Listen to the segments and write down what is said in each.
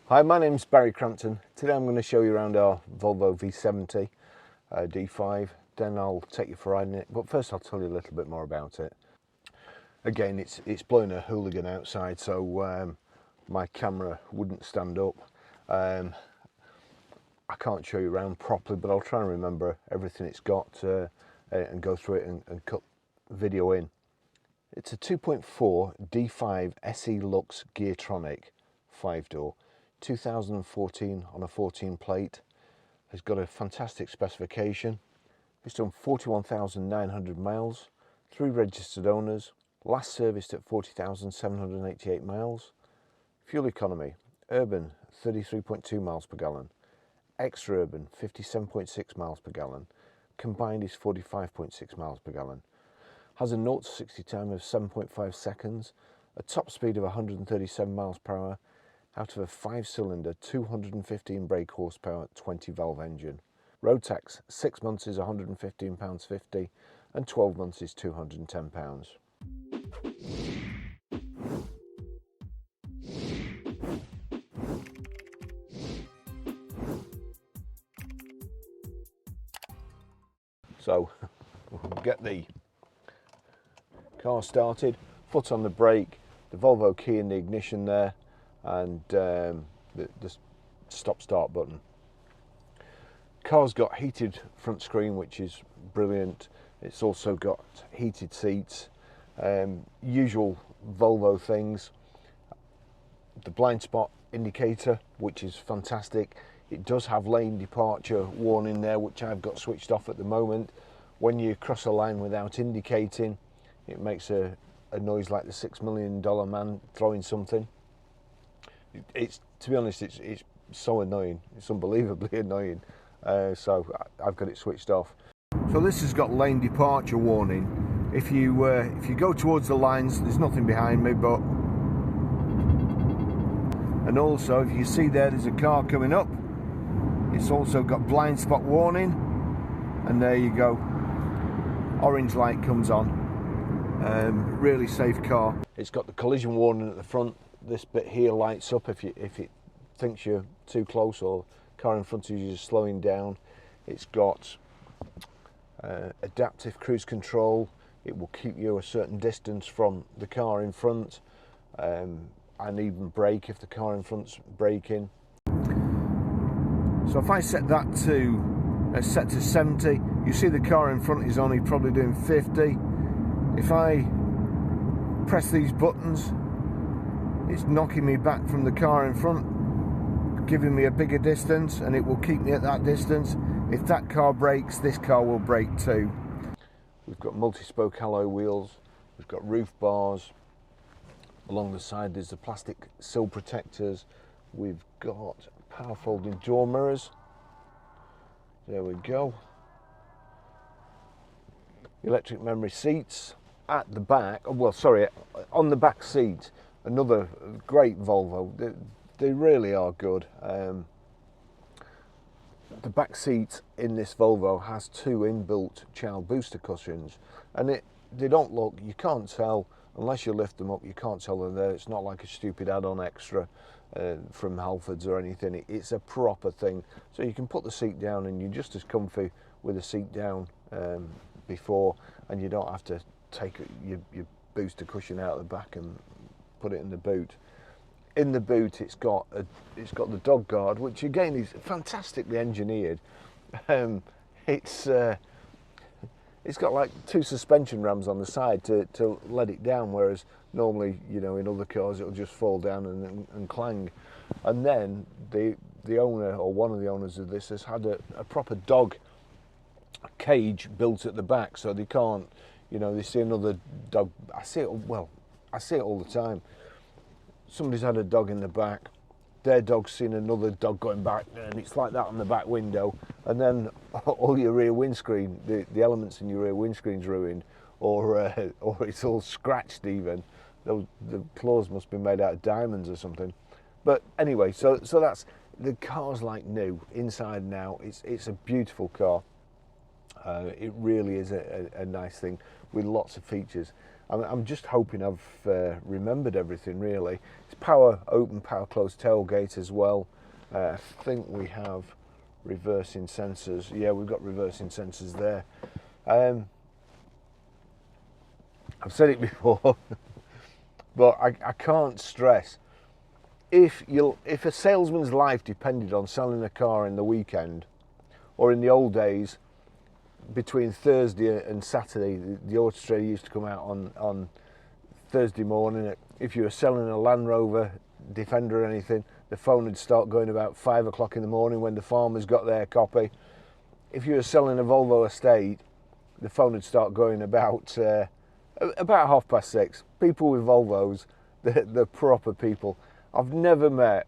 Hi, my name's Barry Crampton. Today I'm going to show you around our Volvo V70 D5, then I'll take you for a ride in it, but first I'll tell you a little bit more about it. Again, it's blowing a hooligan outside, so my camera wouldn't stand up. I can't show you around properly, but I'll try and remember everything it's got and go through it and cut video in. It's a 2.4 D5 SE Lux Geartronic 5dr. 2014 on a 14 plate. Has got a fantastic specification. It's done 41,900 miles, 3 registered owners, last serviced at 40,788 miles. Fuel economy, urban 33.2 miles per gallon, extra urban 57.6 miles per gallon, combined is 45.6 miles per gallon. Has a 0 to 60 time of 7.5 seconds, a top speed of 137 miles per hour, out of a 5-cylinder 215 brake horsepower 20 valve engine. Road tax 6 months is £115.50 and 12 months is £210. So we'll get the car started, foot on the brake, the Volvo key in the ignition there, and the stop start button. Car's got heated front screen, which is brilliant. It's also got heated seats, usual Volvo things. The blind spot indicator, which is fantastic. It does have lane departure warning there, which I've got switched off at the moment. When you cross a line without indicating, it makes a noise like the $6 million man throwing something. It's, to be honest, it's so annoying. It's unbelievably annoying. So I've got it switched off. So this has got lane departure warning. If you go towards the lines, there's nothing behind me, but, and also if you see there's a car coming up. It's also got blind spot warning, and there you go. Orange light comes on. Really safe car. It's got the collision warning at the front. This bit here lights up if it thinks you're too close or car in front of you is slowing down. It's got adaptive cruise control. It will keep you a certain distance from the car in front, and even brake if the car in front's braking. So if I set that to set to 70, you see the car in front is only probably doing 50. If I press these buttons, it's knocking me back from the car in front, giving me a bigger distance, and it will keep me at that distance. If that car brakes, this car will brake too. We've got multi-spoke alloy wheels, we've got roof bars. Along the side there's the plastic sill protectors. We've got power folding door mirrors. There we go. Electric memory seats. At the back, well sorry, on the back seat, another great Volvo. They really are good. The back seat in this Volvo has 2 inbuilt child booster cushions, and they don't look, you can't tell unless you lift them up, you can't tell they're there. It's not like a stupid add-on extra from Halfords or anything. It's a proper thing, so you can put the seat down and you're just as comfy with the seat down before, and you don't have to take your booster cushion out of the back and put it in the boot. In the boot, it's got the dog guard, which again is fantastically engineered. It's got like 2 suspension rams on the side to let it down, whereas normally, you know, in other cars it'll just fall down and clang. And then the owner, or one of the owners of this, has had a proper dog cage built at the back, so they can't, you know, they see another dog. I see it all the time. Somebody's had a dog in the back, their dog's seen another dog going back, and it's like that on the back window, and then all your rear windscreen, the elements in your rear windscreen's ruined, or it's all scratched even. The claws must be made out of diamonds or something. But anyway, so that's, the car's like new, inside and out. It's a beautiful car. It really is a nice thing with lots of features. I'm just hoping I've remembered everything really. It's power open, power closed tailgate as well. I think we have reversing sensors. Yeah, we've got reversing sensors there. I've said it before, but I can't stress, if a salesman's life depended on selling a car in the weekend, or in the old days, between Thursday and Saturday, the Auto Trader used to come out on Thursday morning. If you were selling a Land Rover, Defender or anything, the phone would start going about 5 o'clock in the morning when the farmers got their copy. If you were selling a Volvo estate, the phone would start going about 6:30. People with Volvos, the proper people. I've never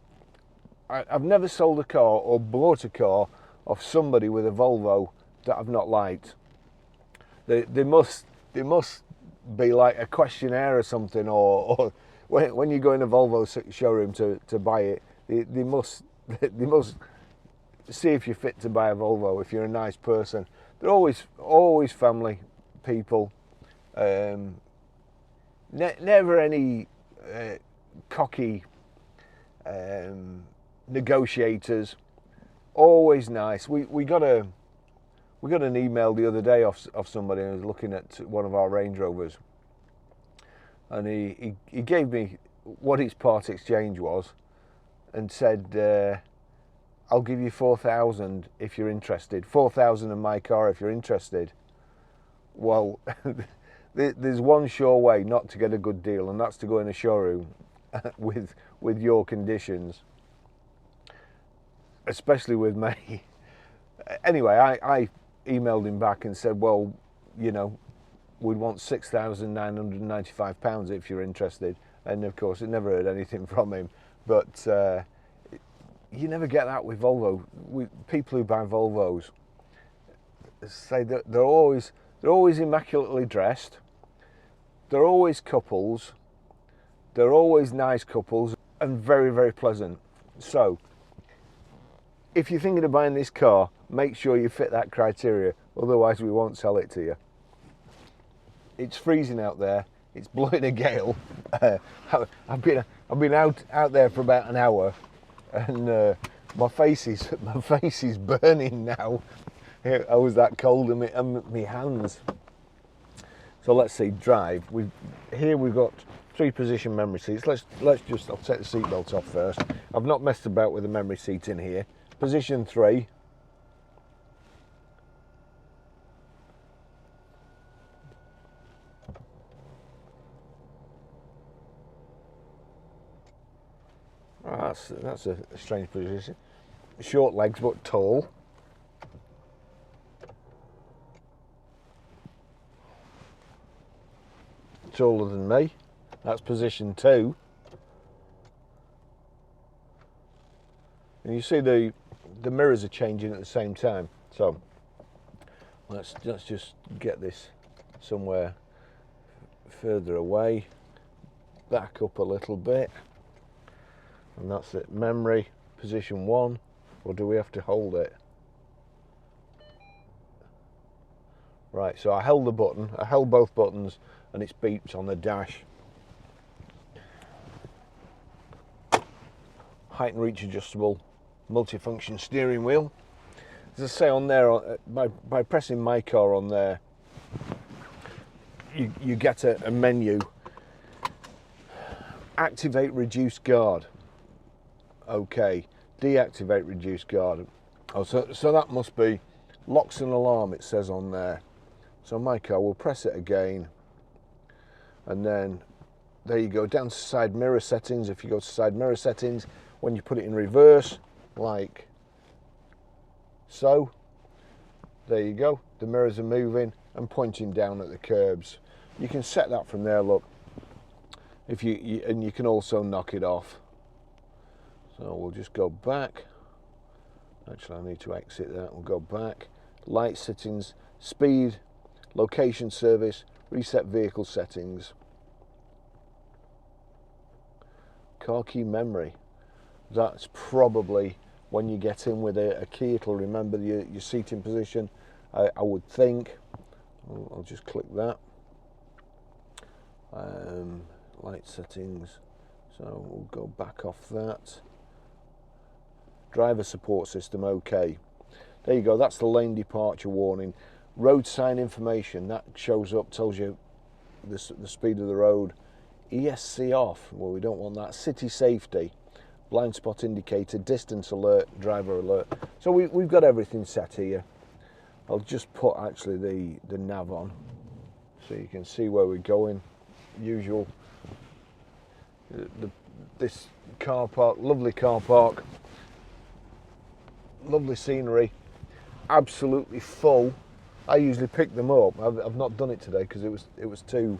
sold a car or bought a car off somebody with a Volvo that I've not liked. They must be like a questionnaire or something, or when you go in a Volvo showroom to buy it, they must see if you're fit to buy a Volvo, if you're a nice person. They're always family people. Never any cocky negotiators. Always nice. We got an email the other day off somebody who was looking at one of our Range Rovers, and he gave me what its part exchange was, and said, "I'll give you 4,000 if you're interested. 4,000 in my car if you're interested." Well, there's one sure way not to get a good deal, and that's to go in a showroom with your conditions, especially with me. Anyway, I emailed him back and said, well, you know, we'd want £6,995 if you're interested. And of course, I never heard anything from him. But you never get that with Volvo. People who buy Volvos say that they're always immaculately dressed. They're always couples. They're always nice couples and very, very pleasant. So, if you're thinking of buying this car, make sure you fit that criteria, otherwise we won't sell it to you. It's freezing out there, it's blowing a gale. I've been out there for about an hour, and my face is burning now. I was that cold in my hands. So let's see, drive. Here we've got 3-position memory seats. I'll take the seatbelt off first. I've not messed about with the memory seat in here. Position 3. Oh, that's a strange position. Short legs but tall. Taller than me. That's position 2. And you see the mirrors are changing at the same time. So let's just get this somewhere further away. Back up a little bit. And that's it. Memory, position 1. Or do we have to hold it? Right, so I held the button. I held both buttons and it's beeped on the dash. Height and reach adjustable multifunction steering wheel. As I say on there, by pressing my car on there, you get a menu. Activate reduce guard. Okay, deactivate reduce guard. Oh, so that must be locks and alarm, it says on there. So my car, we'll press it again, and then there you go, down to side mirror settings. If you go to side mirror settings, when you put it in reverse, like so, there you go, the mirrors are moving and pointing down at the curbs. You can set that from there, look, if and you can also knock it off. So we'll just go back. Actually, I need to exit that. We'll go back. Light settings, speed, location service, reset vehicle settings. Car key memory. That's probably when you get in with a key, it'll remember your seating position I would think. I'll just click that. Light settings, so we'll go back off that. Driver support system, okay. There you go, that's the lane departure warning. Road sign information, that shows up, tells you the speed of the road. ESC off, well, we don't want that. City safety, blind spot indicator, distance alert, driver alert. So we've got everything set here. I'll just put actually the nav on so you can see where we're going. Usual. This car park, lovely car park, lovely scenery, absolutely full. I usually pick them up. I've not done it today because it was too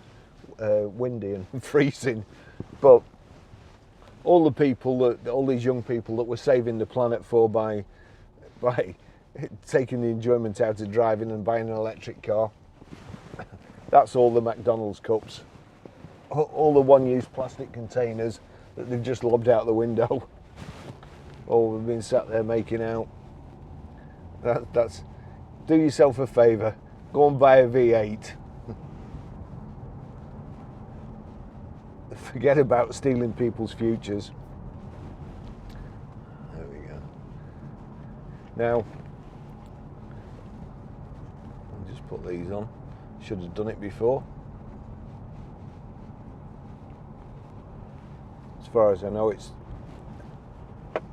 windy and freezing. But all these young people that we're saving the planet for by taking the enjoyment out of driving and buying an electric car. That's all the McDonald's cups, all the one-use plastic containers that they've just lobbed out the window. Oh, we've been sat there making out. That's do yourself a favour, go and buy a V8. Forget about stealing people's futures. There we go. Now, I'll just put these on. Should have done it before. As far as I know,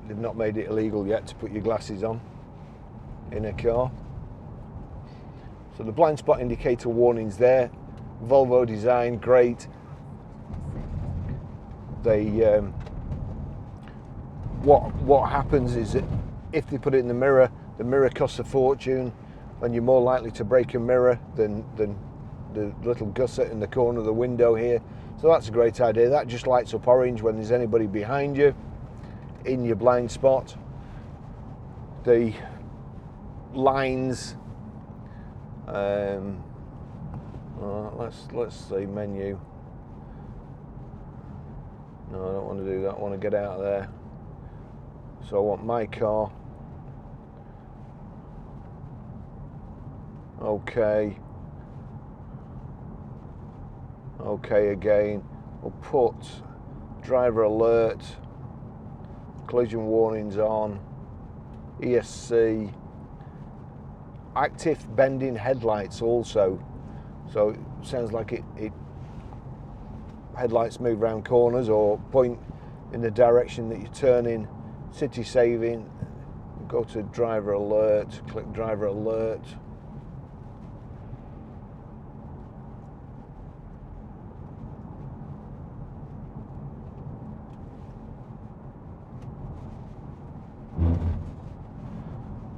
they've not made it illegal yet to put your glasses on in a car. So the blind spot indicator warning's there. Volvo design, great. What happens is that if they put it in the mirror costs a fortune, and you're more likely to break a mirror than the little gusset in the corner of the window here. So that's a great idea. That just lights up orange when there's anybody behind you in your blind spot. The lines, let's say menu. No, I don't want to do that. I want to get out of there. So I want my car. Okay. Okay again. We'll put driver alert, collision warnings on, ESC, active bending headlights also. So it sounds like it headlights move around corners or point in the direction that you're turning. City saving, go to driver alert, click driver alert.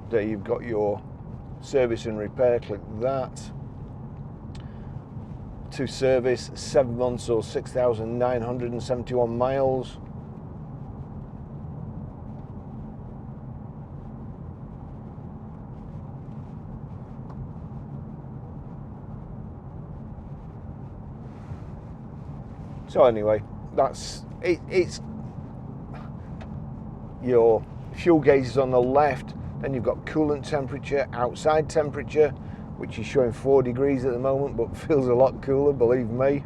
There you've got your service and repair, click that. To service, 7 months or 6,971 miles. So anyway, that's it. It's your fuel gauge is on the left. Then you've got coolant temperature, outside temperature, which is showing 4 degrees at the moment, but feels a lot cooler, believe me.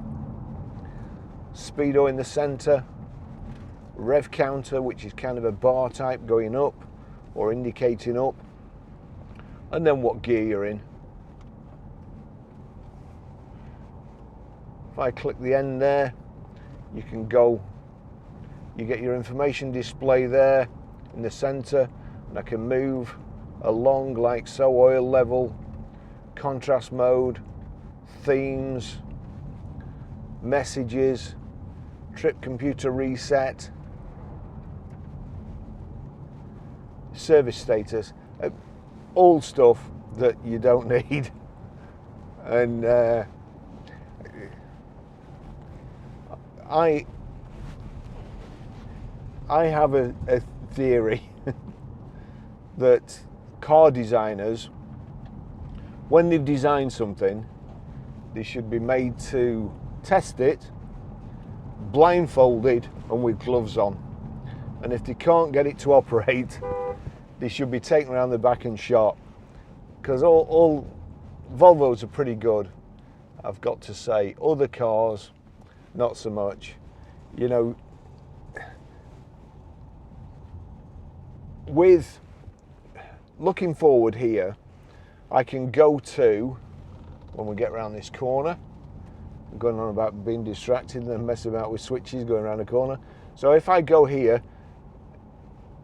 Speedo in the center, rev counter, which is kind of a bar type going up or indicating up, and then what gear you're in. If I click the end there, you can go, you get your information display there in the center, and I can move along like so, oil level, contrast mode, themes, messages, trip computer reset, service status, all stuff that you don't need. And I have a theory that car designers, when they've designed something, they should be made to test it blindfolded and with gloves on. And if they can't get it to operate, they should be taken around the back and shot. because all Volvos are pretty good, I've got to say. Other cars, not so much. You know, with looking forward here, I can go to, when we get around this corner, I'm going on about being distracted and messing about with switches going around the corner. So if I go here,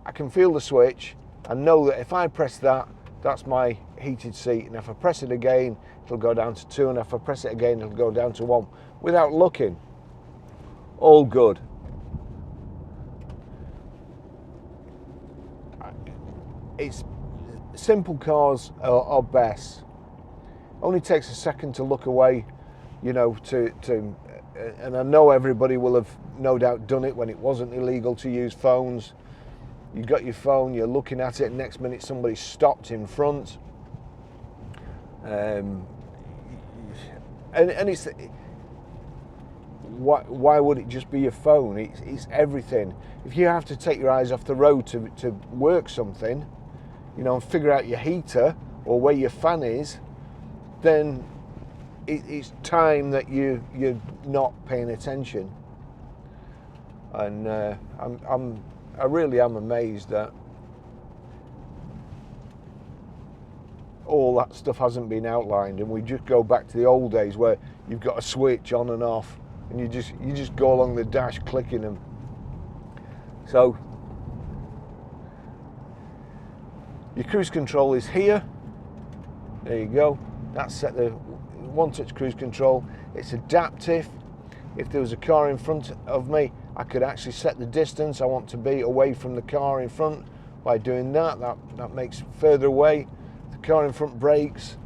I can feel the switch and know that if I press that, that's my heated seat, and if I press it again, it'll go down to 2, and if I press it again, it'll go down to 1 without looking. All good. It's simple cars are best. Only takes a second to look away, you know, and I know everybody will have no doubt done it when it wasn't illegal to use phones. You got your phone, you're looking at it, next minute somebody stopped in front. And it's, why would it just be your phone? It's everything. If you have to take your eyes off the road to work something, you know, and figure out your heater or where your fan is, then it's time that you're not paying attention. And I really am amazed that all that stuff hasn't been outlined, and we just go back to the old days where you've got a switch on and off, and you just go along the dash clicking them. So your cruise control is here. There you go. That's set the one-touch cruise control. It's adaptive. If there was a car in front of me, I could actually set the distance I want to be away from the car in front. By doing that makes it further away. The car in front brakes,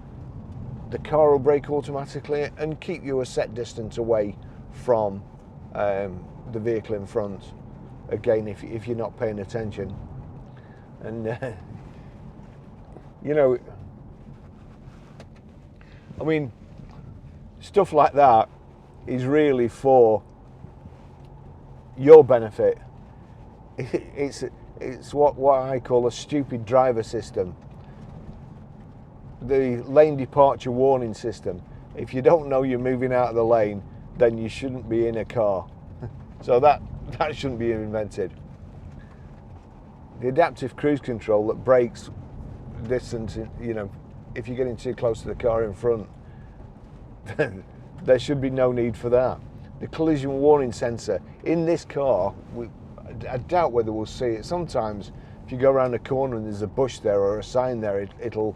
the car will brake automatically and keep you a set distance away from the vehicle in front. Again, if you're not paying attention. And you know, I mean, stuff like that is really for your benefit. It's what I call a stupid driver system. The lane departure warning system. If you don't know you're moving out of the lane, then you shouldn't be in a car. So that shouldn't be invented. The adaptive cruise control that brakes distance, you know, if you're getting too close to the car in front, then there should be no need for that. The collision warning sensor in this car, I doubt whether we'll see it. Sometimes if you go around a corner and there's a bush there or a sign there, it'll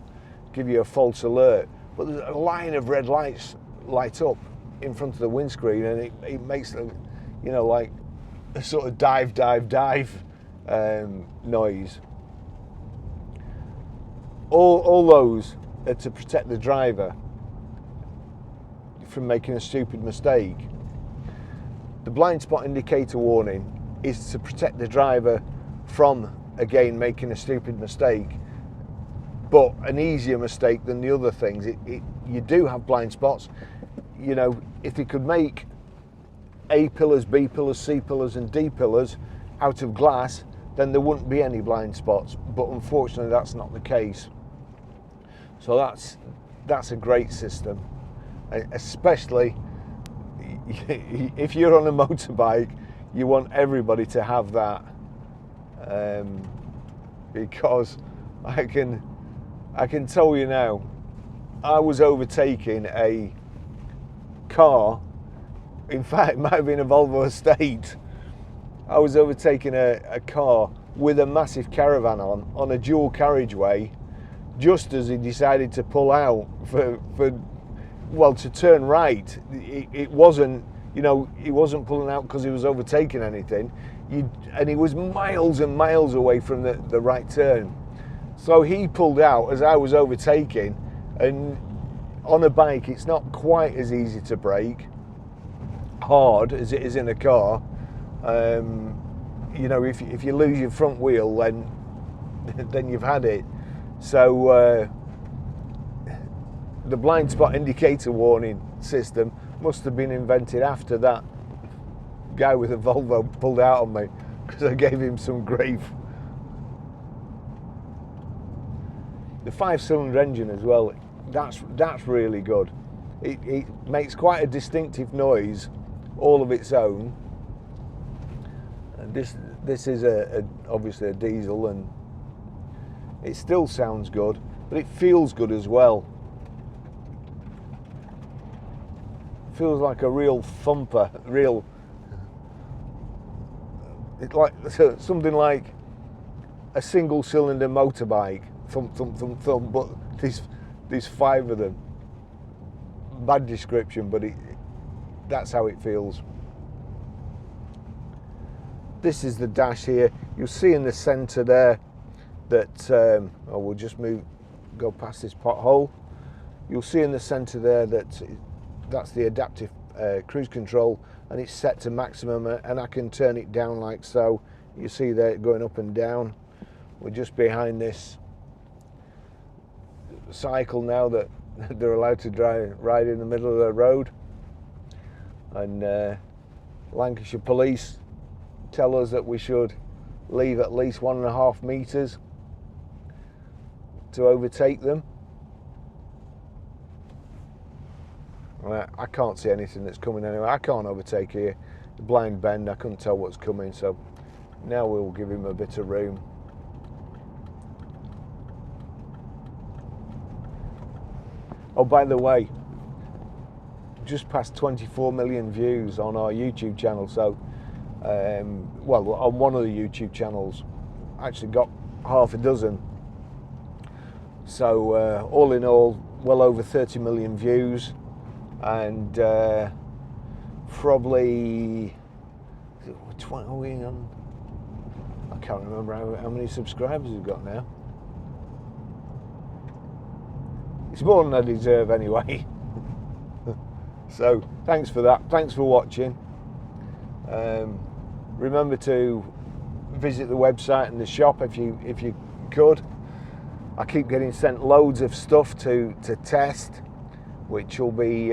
give you a false alert. But there's a line of red lights light up in front of the windscreen, and it makes a, you know, like a sort of dive noise. All those are to protect the driver from making a stupid mistake. The blind spot indicator warning is to protect the driver from, again, making a stupid mistake, but an easier mistake than the other things. You do have blind spots. You know, if you could make A pillars, B pillars, C pillars and D pillars out of glass, then there wouldn't be any blind spots, but unfortunately that's not the case. So that's a great system, especially if you're on a motorbike. You want everybody to have that, because I can tell you now, I was overtaking a car. In fact, it might have been a Volvo Estate. I was overtaking a car with a massive caravan on a dual carriageway, just as he decided to pull out to turn right. It wasn't, you know, he wasn't pulling out because he was overtaking anything. And he was miles and miles away from the right turn. So he pulled out as I was overtaking, and on a bike it's not quite as easy to brake hard as it is in a car. You know, if you lose your front wheel, then you've had it. So the blind spot indicator warning system must have been invented after that guy with a Volvo pulled out on me, because I gave him some grief. The 5-cylinder engine as well, that's really good. It makes quite a distinctive noise all of its own. And this is obviously a diesel, and it still sounds good, but it feels good as well. Feels like a real thumper, it's like something like a single cylinder motorbike, thump thump thump thump, but there's 5 of them. Bad description, but that's how it feels. This is the dash here. You'll see in the centre there that we'll just go past this pothole. You'll see in the centre there that's the adaptive cruise control, and it's set to maximum, and I can turn it down like so. You see there going up and down. We're just behind this cycle now that they're allowed to ride in the middle of the road, and Lancashire police tell us that we should leave at least 1.5 meters to overtake them. I can't see anything that's coming anyway. I can't overtake here. The blind bend, I couldn't tell what's coming, so now we'll give him a bit of room. Oh, by the way, just past 24 million views on our YouTube channel, so well, on one of the YouTube channels, actually got half a dozen. So all in all, well over 30 million views, and probably 20, are we on? I can't remember how many subscribers we've got now. It's more than I deserve anyway. So thanks for that. Thanks for watching. Remember to visit the website and the shop if you could. I keep getting sent loads of stuff to test, which will be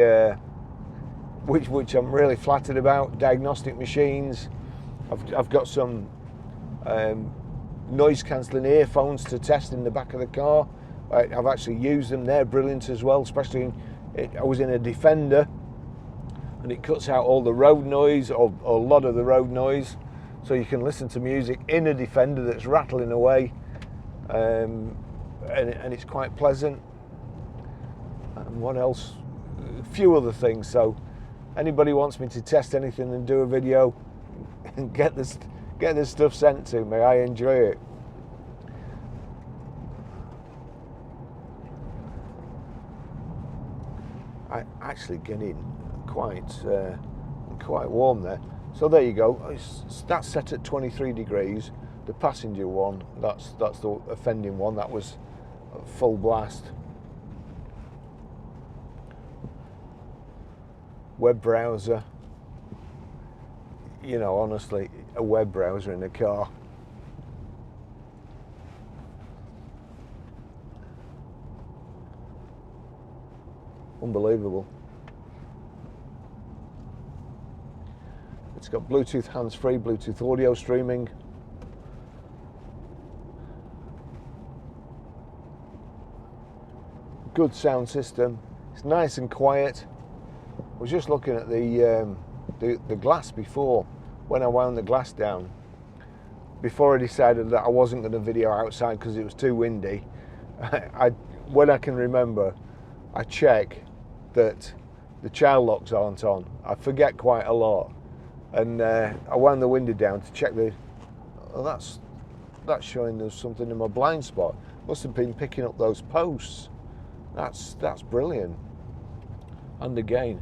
which I'm really flattered about. Diagnostic machines. I've got some noise cancelling earphones to test in the back of the car. I've actually used them. They're brilliant as well, especially I was in a Defender, and it cuts out all the road noise, or a lot of the road noise, so you can listen to music in a Defender that's rattling away, and it's quite pleasant. And what else? A few other things. So anybody wants me to test anything and do a video, get this stuff sent to me. I enjoy it. I actually getting quite warm there. So there you go. That's set at 23 degrees. The passenger one, that's the offending one. That was full blast. Web browser. You know, honestly, a web browser in a car. Unbelievable. It's got Bluetooth hands-free, Bluetooth audio streaming. Good sound system. It's nice and quiet. I was just looking at the glass before, when I wound the glass down. Before I decided that I wasn't going to video outside because it was too windy, when I can remember, I check that the child locks aren't on. I forget quite a lot, and I wound the window down to check that's showing there's something in my blind spot. Must have been picking up those posts. That's brilliant. And again,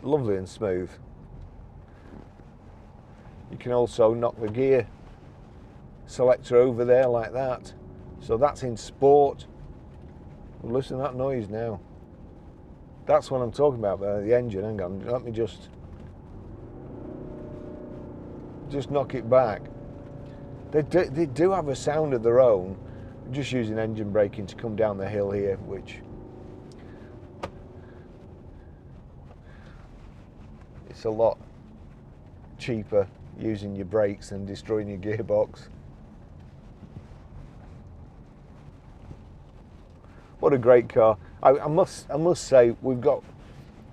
lovely and smooth. You can also knock the gear selector over there like that. So that's in sport. Listen to that noise now. That's what I'm talking about there, the engine. Hang on, let me just knock it back. They do have a sound of their own. just using engine braking to come down the hill here, which it's a lot cheaper using your brakes than destroying your gearbox. What a great car. I must say we've got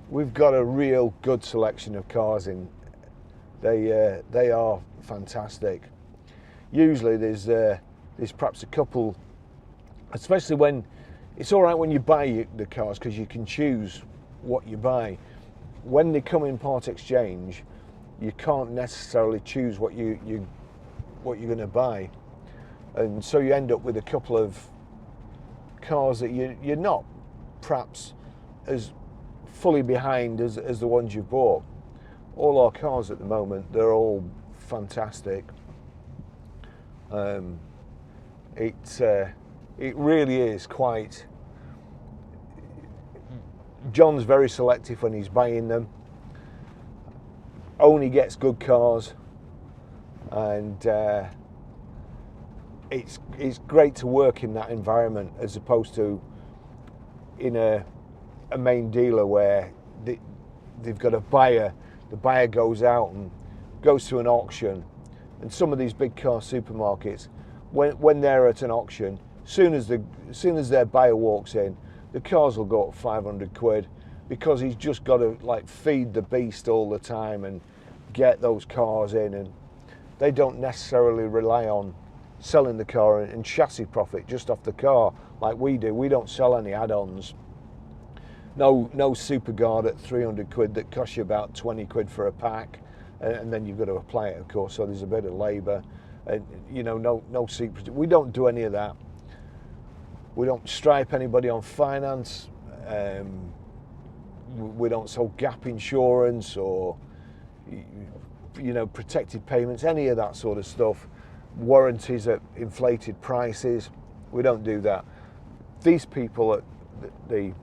a real good selection of cars in. They are fantastic. Usually there's perhaps a couple, especially when it's all right when you buy the cars because you can choose what you buy. When they come in part exchange, you can't necessarily choose what you're going to buy, and so you end up with a couple of cars that you're not perhaps as fully behind as the ones you've bought. All our cars at the moment, they're all fantastic. It really is quite. John's very selective when he's buying them. Only gets good cars, and it's great to work in that environment as opposed to in a main dealer where they've got a buyer. The buyer goes out and goes to an auction, and some of these big car supermarkets, when they're at an auction, soon as their buyer walks in, the cars will go up 500 quid because he's just got to like feed the beast all the time and get those cars in, and they don't necessarily rely on selling the car and chassis profit just off the car like we do. We don't sell any add-ons. No super guard at 300 quid that costs you about 20 quid for a pack, and then you've got to apply it, of course, so there's a bit of labour, and no secret. We don't do any of that. We don't stripe anybody on finance. We don't sell gap insurance or protected payments, any of that sort of stuff. Warranties at inflated prices. We don't do that. These people at the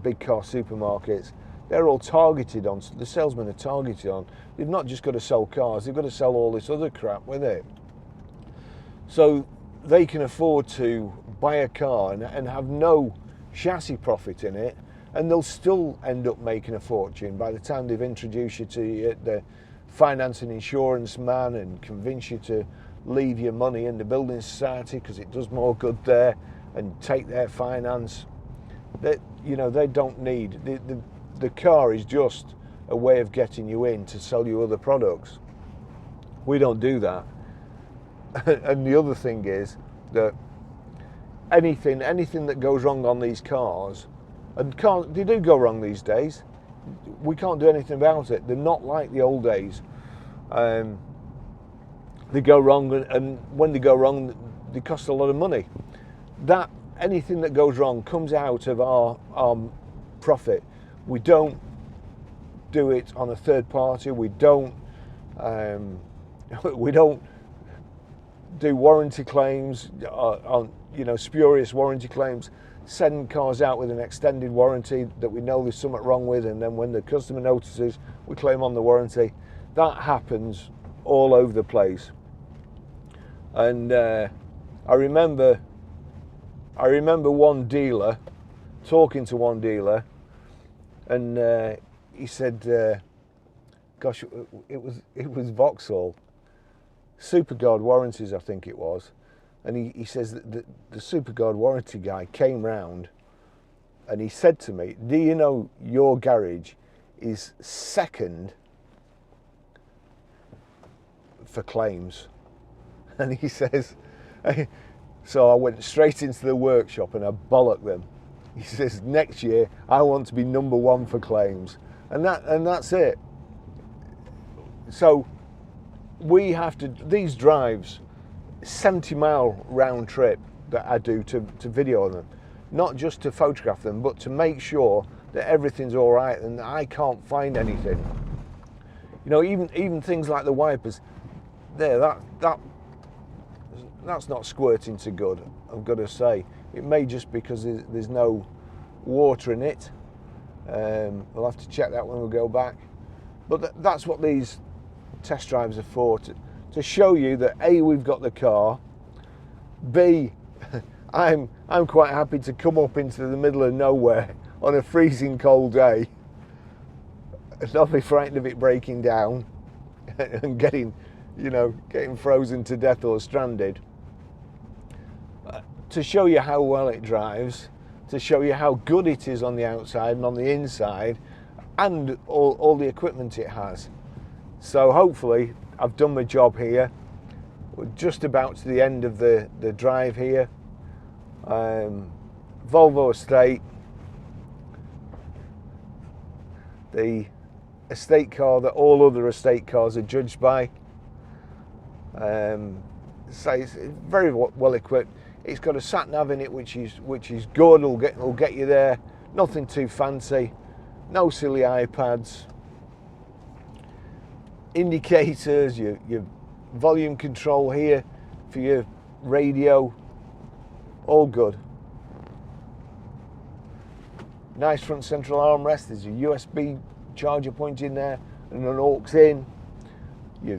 big car supermarkets, they're all targeted on, the salesmen are targeted on, they've not just got to sell cars, they've got to sell all this other crap with it. So they can afford to buy a car and have no chassis profit in it, and they'll still end up making a fortune by the time they've introduced you to the finance and insurance man and convince you to leave your money in the building society because it does more good there, and take their finance. They don't need the car is just a way of getting you in to sell you other products. We don't do that. And the other thing is that anything that goes wrong on these cars, and they do go wrong these days, we can't do anything about it. They're not like the old days. They go wrong, and when they go wrong, they cost a lot of money. That anything that goes wrong comes out of our profit. We don't do it on a third party. We don't do warranty claims on spurious warranty claims. Send cars out with an extended warranty that we know there's something wrong with, and then when the customer notices, we claim on the warranty. That happens all over the place. And I remember one dealer, talking to one dealer, and he said, gosh, it was Vauxhall, SuperGuard warranties, I think it was. And he says that the SuperGuard warranty guy came round and he said to me, do you know your garage is second for claims? And he says, so I went straight into the workshop and I bollocked them. He says, next year I want to be number one for claims. And that's it. So we have to, these drives, 70-mile round trip that I do to video them, not just to photograph them, but to make sure that everything's all right and I can't find anything. Even things like the wipers, there, that's not squirting so good, I've got to say. It may just because there's no water in it. We'll have to check that when we go back. But that's what these test drives are for, to show you that A, we've got the car, B, I'm quite happy to come up into the middle of nowhere on a freezing cold day and not be frightened of it breaking down and getting frozen to death or stranded. To show you how well it drives, to show you how good it is on the outside and on the inside, and all the equipment it has. So hopefully I've done my job here. We're just about to the end of the drive here. Volvo estate, the estate car that all other estate cars are judged by. So it's very well equipped. It's got a sat nav in it, which is good. It'll get you there. Nothing too fancy. No silly iPads. Indicators. Your volume control here for your radio. All good. Nice front central armrest. There's a USB charger point in there and an aux in. Your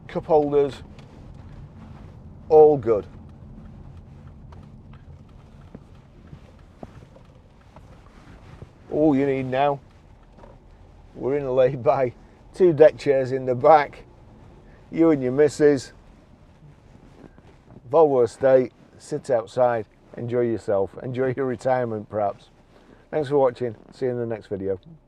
cup holders. All good. All you need now, we're in a lay-by, 2 deck chairs in the back, you and your missus, Volvo estate, sit outside, enjoy yourself, enjoy your retirement perhaps. Thanks for watching, see you in the next video.